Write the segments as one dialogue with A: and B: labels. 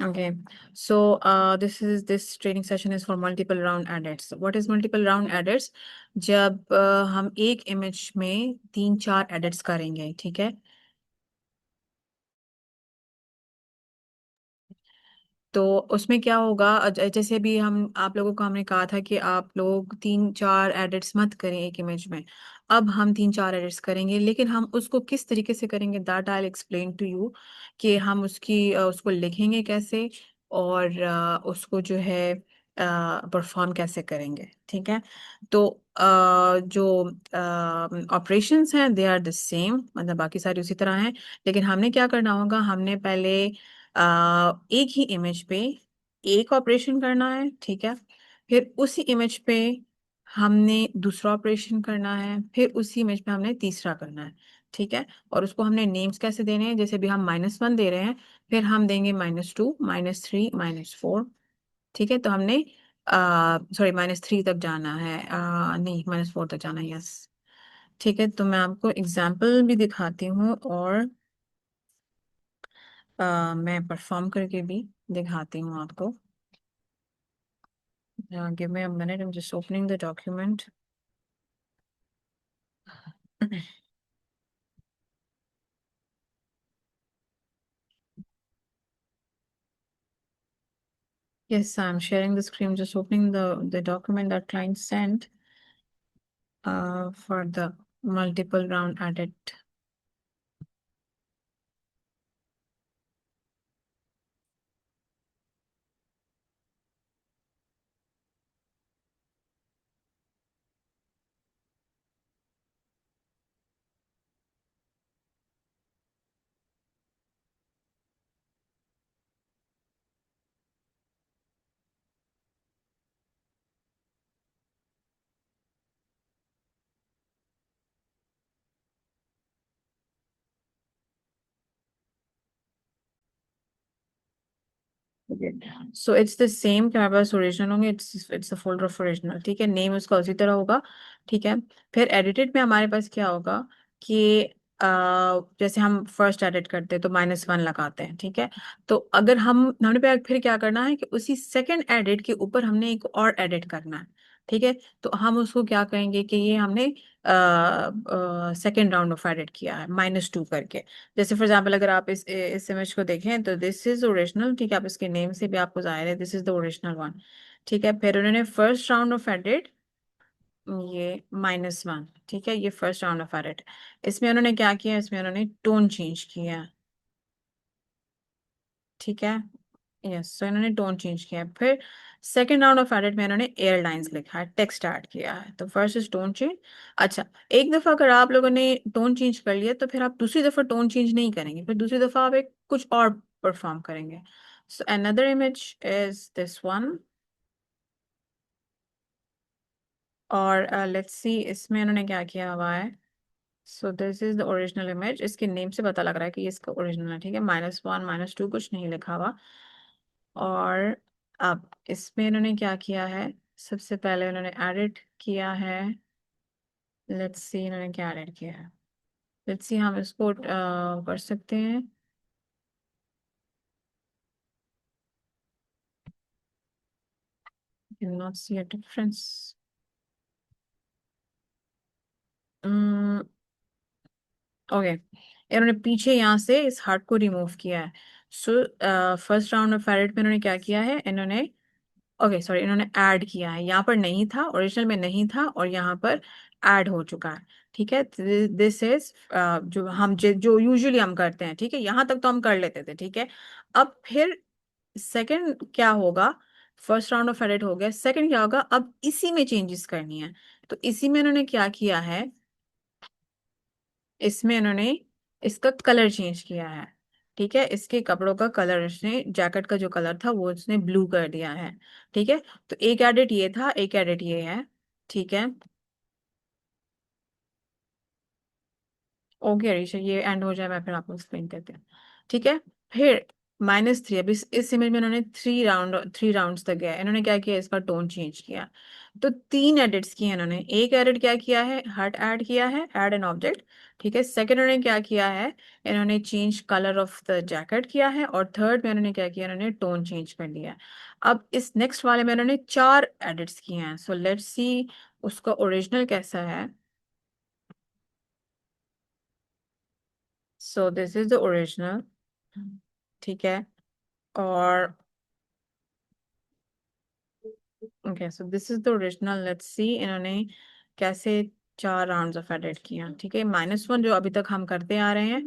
A: Okay, so this training session is for multiple round edits. What is multiple round edits? जब हम एक image में तीन चार एडिट्स करेंगे, ठीक है। तो उसमें क्या होगा, जैसे भी हम आप लोगों को हमने कहा था कि आप लोग तीन चार एडिट्स मत करें एक इमेज में। अब हम तीन चार एडिट्स करेंगे, लेकिन हम उसको किस तरीके से करेंगे, that I explain to you. कि हम उसको लिखेंगे कैसे, और उसको जो है परफॉर्म कैसे करेंगे, ठीक है। तो जो ऑपरेशंस हैं दे आर द सेम, मतलब बाकी सारी उसी तरह हैं। लेकिन हमने क्या करना होगा, हमने पहले एक ही इमेज पे एक ऑपरेशन करना है, ठीक है। फिर उसी इमेज पे हमने दूसरा ऑपरेशन करना है, फिर उसी इमेज पे हमने तीसरा करना है, ठीक है। और उसको हमने नेम्स कैसे देने हैं, जैसे भी हम -1 दे रहे हैं, फिर हम देंगे -2, -3, -4, ठीक है। तो हमने सॉरी -3 तक जाना है, नहीं -4 तक जाना है, यस। ठीक है, तो मैं आपको एग्जाम्पल भी दिखाती हूँ, और मैं परफॉर्म करके भी दिखाती हूँ आपको। Give me a minute, I'm just opening the document. Yes, I'm sharing the screen, just opening the document that client sent for the multiple round edit. Okay. So it's the same कि हमारे पास original होंगे, it's a folder of original, ठीक है। Name उसका उसी तरह होगा, ठीक है। फिर एडिटेड में हमारे पास क्या होगा कि जैसे हम फर्स्ट एडिट करते हैं तो -1 लगाते हैं, ठीक है। तो अगर हमने फिर क्या करना है कि उसी सेकंड एडिट के ऊपर हमने एक और एडिट करना है, ठीक है। तो हम उसको क्या कहेंगे कि ये हमने सेकेंड राउंड ऑफ एडिट किया है -2 करके। जैसे फॉर एग्जाम्पल अगर आप इस इमेज को देखें तो दिस इज ओरिजिनल, ठीक है। आप इसके नेम से भी आपको जाहिर है this is the original one, ठीक है। फिर उन्होंने फर्स्ट राउंड ऑफ एडिट, ये -1, ठीक है। ये फर्स्ट राउंड ऑफ एडिट, इसमें उन्होंने क्या किया, इसमें उन्होंने टोन चेंज किया, ठीक है। यस, सो इन्होंने टोन चेंज किया। फिर सेकेंड राउंड ऑफ एडिट में इन्होंने एयरलाइंस लिखा है, टेक्स्ट ऐड किया है। तो फर्स्ट इज टोन चेंज। अच्छा, एक दफा अगर आप लोगों ने टोन चेंज कर लिया तो फिर आप दूसरी दफा टोन चेंज नहीं करेंगे, फिर दूसरी दफा आप एक कुछ और परफॉर्म करेंगे। So another image is this one, और लेट्स सी इसमें इन्होंने क्या किया हुआ है। So this is the original image, इसके नेम से पता लग रहा है कि ये इसका ओरिजिनल है, ठीक है। -1 -2 कुछ नहीं लिखा हुआ। और अब इसमें इन्होंने क्या किया है, सबसे पहले इन्होंने एडिट किया है। लेट्स सी इन्होंने क्या एडिट किया है, लेट्स सी हम इसको कर सकते हैं। Can not see a difference. Okay, इन्होंने पीछे यहाँ से इस हार्ट को रिमूव किया है। So first round of edit में इन्होंने क्या किया है, इन्होंने ओके सॉरी इन्होंने ऐड किया है, यहाँ पर नहीं था, ओरिजिनल में नहीं था, और यहाँ पर ऐड हो चुका है, ठीक है। दिस इज जो यूजुअली हम करते हैं, ठीक है। यहाँ तक तो हम कर लेते थे, ठीक है। अब फिर सेकंड क्या होगा, फर्स्ट राउंड ऑफ एडिट हो गया, सेकंड क्या होगा, अब इसी में चेंजेस करनी है। तो इसी में इन्होंने क्या किया है, इसमें इन्होंने इसका कलर चेंज किया है, ठीक है। इसके कपड़ों का कलर, इसने जैकेट का जो कलर था वो इसने ब्लू कर दिया है, ठीक है। तो एक एडिट ये था, एक एडिट ये है, ठीक है। ओके अरीशा, ये एंड हो जाए मैं फिर आपको एक्सप्लेन करती हूँ, ठीक है। फिर -3। अब इस इमेज में इन्होंने 3 राउंड्स तक गया, इन्होंने क्या किया, इसका टोन चेंज किया। तो 3 एडिट्स किए इन्होंने। एक एडिट क्या किया है, हट ऐड किया है, ऐड एन ऑब्जेक्ट। ठीक है, सेकंड इन्होंने क्या किया है, इन्होंने change colour of the jacket किया है, और थर्ड में इन्होंने क्या किया, इन्होंने टोन चेंज कर लिया है। अब इस नेक्स्ट वाले में इन्होंने 4 एडिट्स किए हैं। सो लेट्स सी उसका ओरिजिनल कैसा है। So this is the original. ठीक है, और okay, so this is the original. Let's see इन्होंने कैसे 4 राउंड्स ऑफ एडिट किया। ठीक है, -1 जो अभी तक हम करते आ रहे हैं।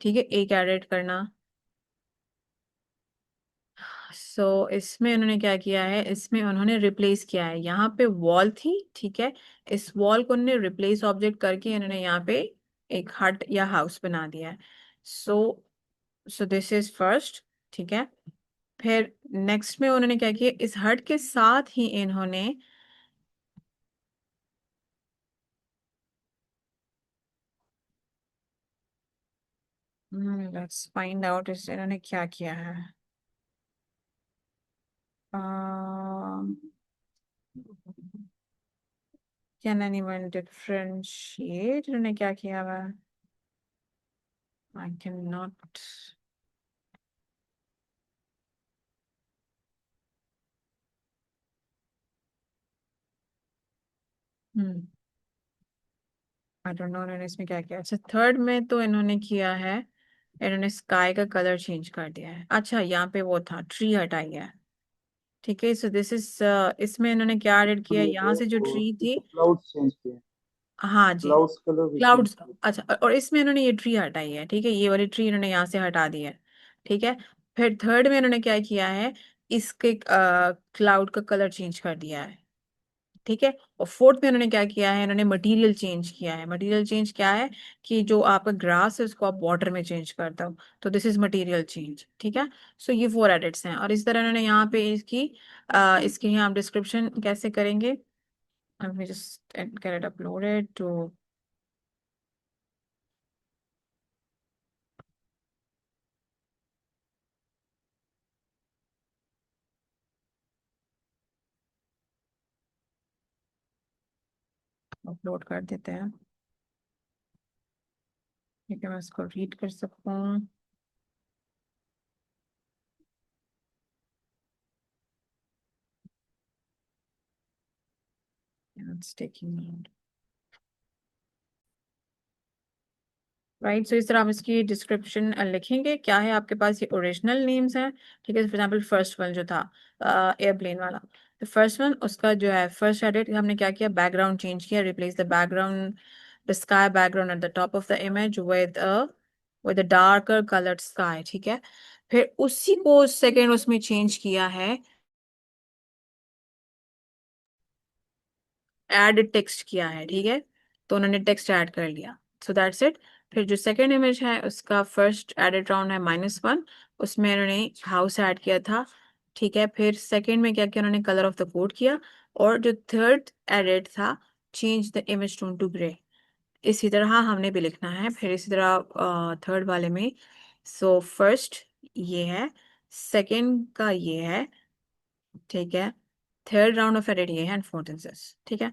A: ठीक है, एक एडिट करना। सो इसमें उन्होंने क्या किया है, इसमें उन्होंने रिप्लेस किया है, यहाँ पे वॉल थी। ठीक है, इस वॉल को उन्होंने रिप्लेस ऑब्जेक्ट करके इन्होंने यहाँ पे एक हट या हाउस बना दिया है। सो सो दिस इज फर्स्ट। ठीक है, फिर नेक्स्ट में उन्होंने क्या किया, इस हट के साथ ही इन्होंने लेट्स फाइंड आउट इस इन्होंने क्या किया है। कैन एनीवन डिफरेंशिएट, इन्होंने क्या किया हुआ है। I can not. Hmm I don't know इन्होंने इसमें क्या किया। अच्छा, थर्ड में तो इन्होंने किया है, इन्होंने स्काई का कलर चेंज कर दिया है। अच्छा, यहाँ पे वो था, ट्री हटाई है। ठीक है, सो दिस इज, इसमें इन्होंने क्या एड किया, यहाँ से जो ट्री थी।
B: क्लाउड्स चेंज किए।
A: हाँ जी,
B: क्लाउड्स कलर भी चेंज
A: क्लाउड्स।
B: किए।
A: अच्छा, और इसमें इन्होंने ये ट्री हटाई है। ठीक है, ये वाली ट्री इन्होंने यहाँ से हटा दी है। ठीक है, फिर थर्ड में इन्होंने क्या किया है, इसके क्लाउड का कलर चेंज कर दिया है। ठीक है, और फोर्थ में इन्होंने क्या किया है, इन्होंने मटेरियल चेंज किया है। मटेरियल चेंज क्या है, कि जो आपका ग्रास है उसको आप वाटर में चेंज कर दो। तो दिस इज मटेरियल चेंज। ठीक है, सो ये 4 एडिट्स हैं, और इस तरह इन्होंने यहाँ पे इसकी यहाँ आप डिस्क्रिप्शन कैसे करेंगे। Let me just get it uploaded to upload कर देते हैं। ठीक है, मैं इसको रीड कर सकता हूँ। It's taking load. राइट, सो इस तरह आप इसकी डिस्क्रिप्शन लिखेंगे। क्या है आपके पास, ये ओरिजिनल नेम्स हैं। ठीक है, फॉर एग्जाम्पल फर्स्ट वन जो था एयरप्लेन वाला, तो फर्स्ट वन उसका जो है फर्स्ट एडिट हमने क्या किया, बैकग्राउंड चेंज किया, replace the background, the sky background at the top of the image with a darker coloured sky. ठीक है, फिर उसी को सेकेंड उसमें चेंज किया है, ऐड टेक्स्ट किया है। ठीक है, तो उन्होंने टेक्स्ट ऐड कर लिया। So that's it. फिर जो सेकंड इमेज है उसका फर्स्ट एडिट राउंड है -1, उसमें उन्होंने हाउस ऐड किया था। ठीक है, फिर सेकंड में क्या किया, उन्होंने कलर ऑफ द कोड किया। और जो थर्ड एडिट था, change the image tone to grey. इसी तरह हमने भी लिखना है। फिर इसी तरह थर्ड वाले में, सो फर्स्ट ये है, सेकंड का ये है। ठीक है, थर्ड राउंड ऑफ एडिट ये है, एंड फोर्थ इज दिस। ठीक है,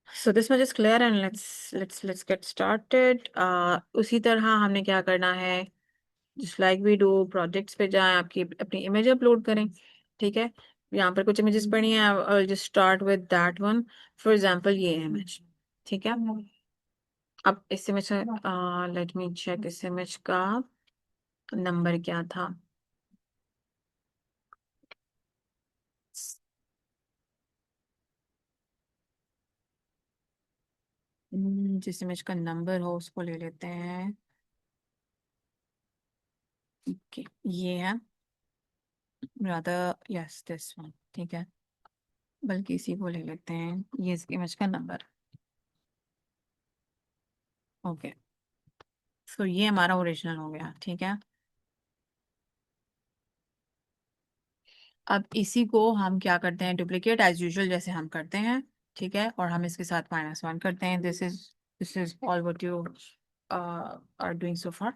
A: so this much is clear, and let's get started. उसी तरह हमने क्या करना है, just like we do, projects पे जाएं, आपकी अपनी इमेज अपलोड करें। ठीक है, यहाँ पर कुछ इमेजेस पड़ी हैं, I will just start with that one. For example ये इमेज। ठीक है, अब इस इमेज लेट मी चेक, इस इमेज का नंबर क्या था। जिस इमेज का नंबर हो उसको ले लेते हैं। ओके, ये है, rather यस दिस वन। ठीक है, बल्कि इसी को ले लेते हैं, ये इस इमेज का नंबर। ओके, सो ये हमारा ओरिजिनल हो गया। ठीक है, अब इसी को हम क्या करते हैं, डुप्लीकेट एज यूजुअल जैसे हम करते हैं। ठीक है, और हम इसके साथ -1 करते हैं। This is all what you are doing so far.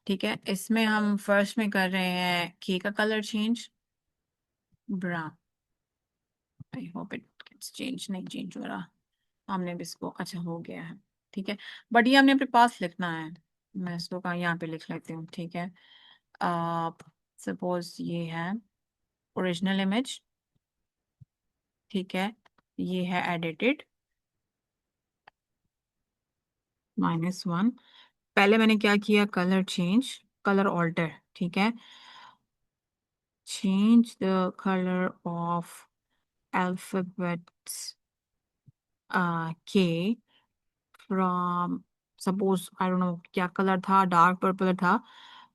A: ठीक है, इसमें हम फर्स्ट में कर रहे हैं की का colour change, brown. I hope it gets change, नहीं चेंज हो रहा। हमने भी इसको, अच्छा हो गया है। ठीक है, बट ये हमने अपने पास लिखना है। मैं इसको कहाँ यहाँ पे लिख लेती हूँ। ठीक है, आप सपोज ये है ओरिजिनल इमेज। ठीक है, ये है एडिटेड -1। पहले मैंने क्या किया, कलर चेंज, कलर ऑल्टर। ठीक है, change the color of alphabets K from, suppose I don't know क्या कलर था, डार्क पर्पल था,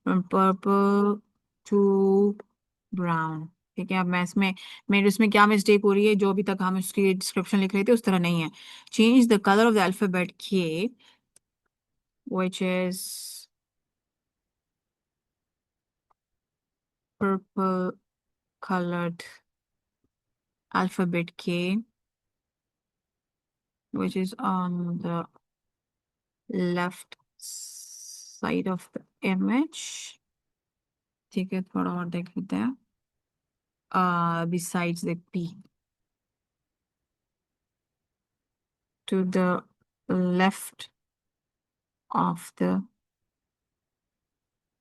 A: from purple to brown। ठीक है, अब मैं इसमें, मेरे इसमें क्या मिस्टेक हो रही है, जो अभी तक हम इसकी डिस्क्रिप्शन लिख रहे थे उस तरह नहीं है। Change the colour of the alphabet K which is purple colored alphabet K which is on the left side of the image। ठीक है, थोड़ा और देख लेते हैं। Besides the P, to the left of the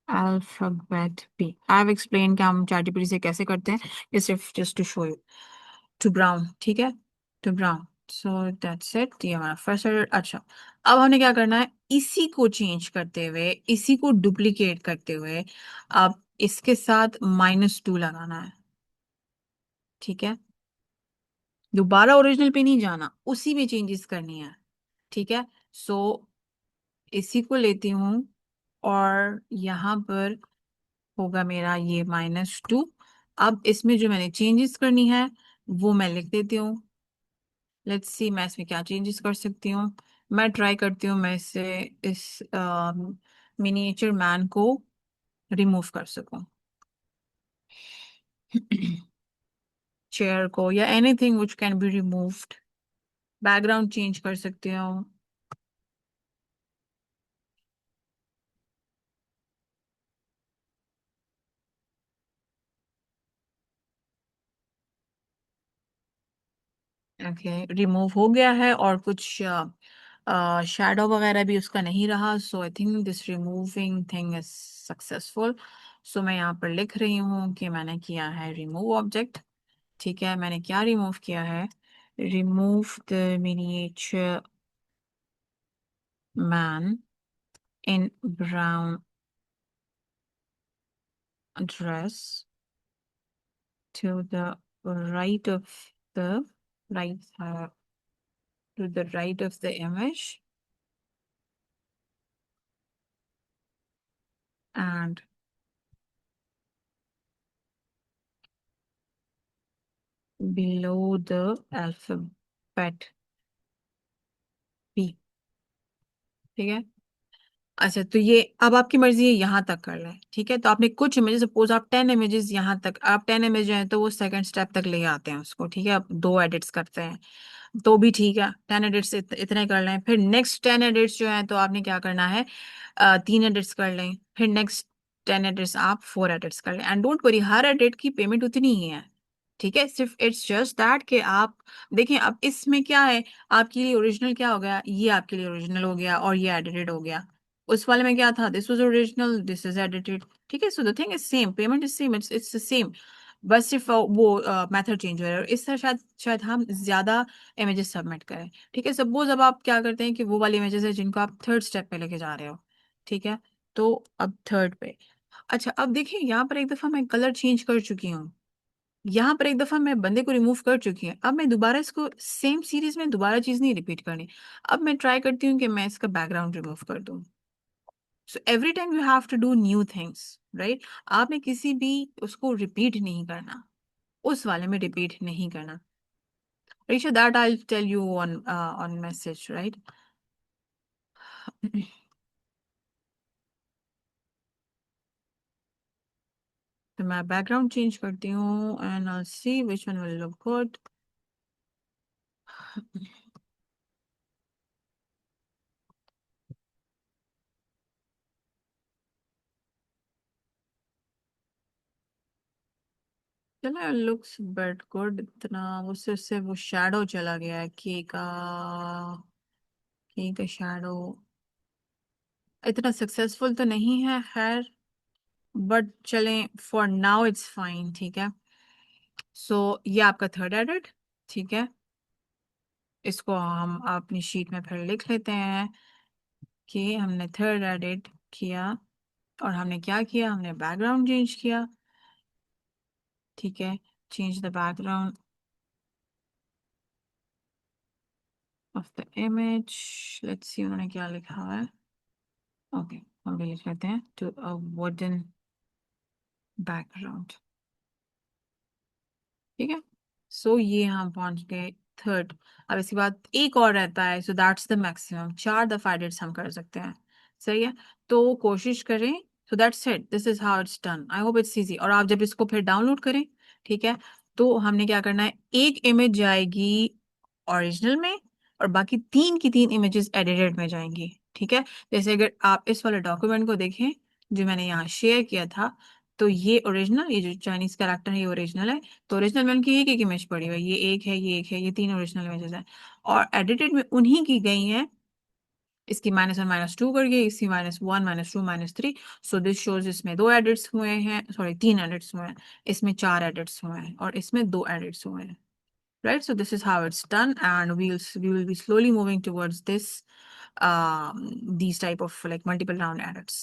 A: alphabet P। I have explained कि हम ChatGPT से कैसे करते हैं, ये सिर्फ just to show you। to brown, ठीक है, to brown। so that's it, ये हमारा फर्स्ट एडिट। अच्छा, अब हमने क्या करना है, इसी को चेंज करते हुए, इसी को डुप्लीकेट करते हुए, अब इसके साथ -2 लगाना है। ठीक है, दोबारा ओरिजिनल पे नहीं जाना, उसी में चेंजेस करनी है। ठीक है, सो इसी को लेती हूँ और यहाँ पर होगा मेरा ये -2। अब इसमें जो मैंने चेंजेस करनी है वो मैं लिख देती हूँ। लेट्स सी मैं इसमें क्या चेंजेस कर सकती हूँ। मैं ट्राई करती हूँ मैं इससे इस मिनिएचर मैन को रिमूव कर सकूं, चेयर को, या anything which can be removed. Background change कर सकती हूँ। ओके, रिमूव हो गया है और कुछ शैडो वगैरह भी उसका नहीं रहा। So I think this removing thing is successful. So मैं यहाँ पर लिख रही हूँ कि मैंने किया है रिमूव ऑब्जेक्ट। ठीक है, मैंने क्या रिमूव किया है, remove the miniature man in brown dress to the right of the right to the right of the image and below the alphabet P। ठीक है, अच्छा तो ये अब आपकी मर्जी है यहाँ तक कर लें। ठीक है, तो आपने कुछ इमेजेस, सपोज आप 10 इमेजेस, यहाँ तक आप 10 इमेज हैं तो वो सेकंड स्टेप तक ले आते हैं उसको। ठीक है, अब 2 एडिट्स करते हैं तो भी ठीक है, 10 एडिट्स इतने कर लें। फिर नेक्स्ट 10 एडिट्स जो है तो आपने क्या करना है, 3 एडिट्स कर लें। फिर नेक्स्ट 10 एडिट्स आप 4 एडिट्स कर लें। And don't worry, her edit की पेमेंट उतनी ही है। ठीक है, सिर्फ इट्स जस्ट दैट कि आप देखें अब इसमें क्या है, आपके लिए ओरिजिनल क्या हो गया, ये आपके लिए ओरिजिनल हो गया और ये एडिटेड हो गया। उस वाले में क्या था, this was original, this is edited. ठीक है, so the thing is same, payment is same, it's the same. बस सिर्फ वो मेथड चेंज हो रहा है। इस तरह शायद शायद हम ज्यादा इमेजेस सबमिट करें। ठीक है, सपोज अब आप क्या करते हैं कि वो वाले इमेजेस है जिनको आप थर्ड स्टेप पे लेके जा रहे हो। ठीक है, तो अब थर्ड पे, अच्छा अब देखिए यहाँ पर एक दफा मैं कलर चेंज कर चुकी हूँ, यहाँ पर एक दफा मैं बंदे को रिमूव कर चुकी हूँ। अब मैं दोबारा इसको सेम सीरीज में दोबारा चीज नहीं रिपीट करनी। अब मैं ट्राई करती हूँ कि मैं इसका बैकग्राउंड रिमूव कर दूँ। So every time you have to do new things, right. आपने किसी भी उसको रिपीट नहीं करना, उस वाले में रिपीट नहीं करना। Risha, that I'll tell you on message, right? तो मैं बैकग्राउंड चेंज करती हूँ and I'll see which one will look good। चलो लुक्स बट गुड, इतना उससे वो शैडो चला गया है की का शैडो इतना सक्सेसफुल तो नहीं है खैर, बट चलें फॉर नाउ इट्स फाइन, ठीक है। सो ये आपका थर्ड एडिट, ठीक है। इसको हम अपनी शीट में फिर लिख लेते हैं कि हमने थर्ड एडिट किया और हमने क्या किया, हमने बैकग्राउंड चेंज किया, ठीक है। Change the background of the image, let's see उन्होंने क्या लिखा है। ओके, हम भी लिख लेते हैं टू अ वुडन बैकग्राउंड, ठीक है। सो ये हम पहुंच गए थर्ड। अब इसके बाद एक और रहता है, सो दैट्स द मैक्सिमम, 4 दफा एडिट्स हम कर सकते हैं, सही है। तो कोशिश करें, so that's it, this is how it's done, I hope it's easy. और आप जब इसको फिर डाउनलोड करें, ठीक है, तो हमने क्या करना है, एक इमेज जाएगी ओरिजिनल में और बाकी 3 की 3 इमेजेस एडिटेड में जाएंगी, ठीक है। जैसे अगर आप इस वाले डॉक्यूमेंट को देखें जो मैंने यहाँ शेयर किया था, तो ये ओरिजिनल, ये जो चाइनीज कैरेक्टर है ये ओरिजिनल है। तो ओरिजिनल में उनकी एक एक इमेज पड़ी हुई है, ये एक है, ये एक है, ये 3 ओरिजिनल इमेजेस हैं। और एडिटेड में उन्हीं की गई हैं, इसकी -1 -2 करके, इसकी -1 -2 -3। सो दिस शोज इसमें 2 एडिट्स हुए हैं, सॉरी 3 एडिट्स हुए हैं, इसमें 4 एडिट्स हुए हैं और इसमें 2 एडिट्स हुए हैं, right? So this is how it's done, and we will be slowly moving towards this these type of like multiple round edits.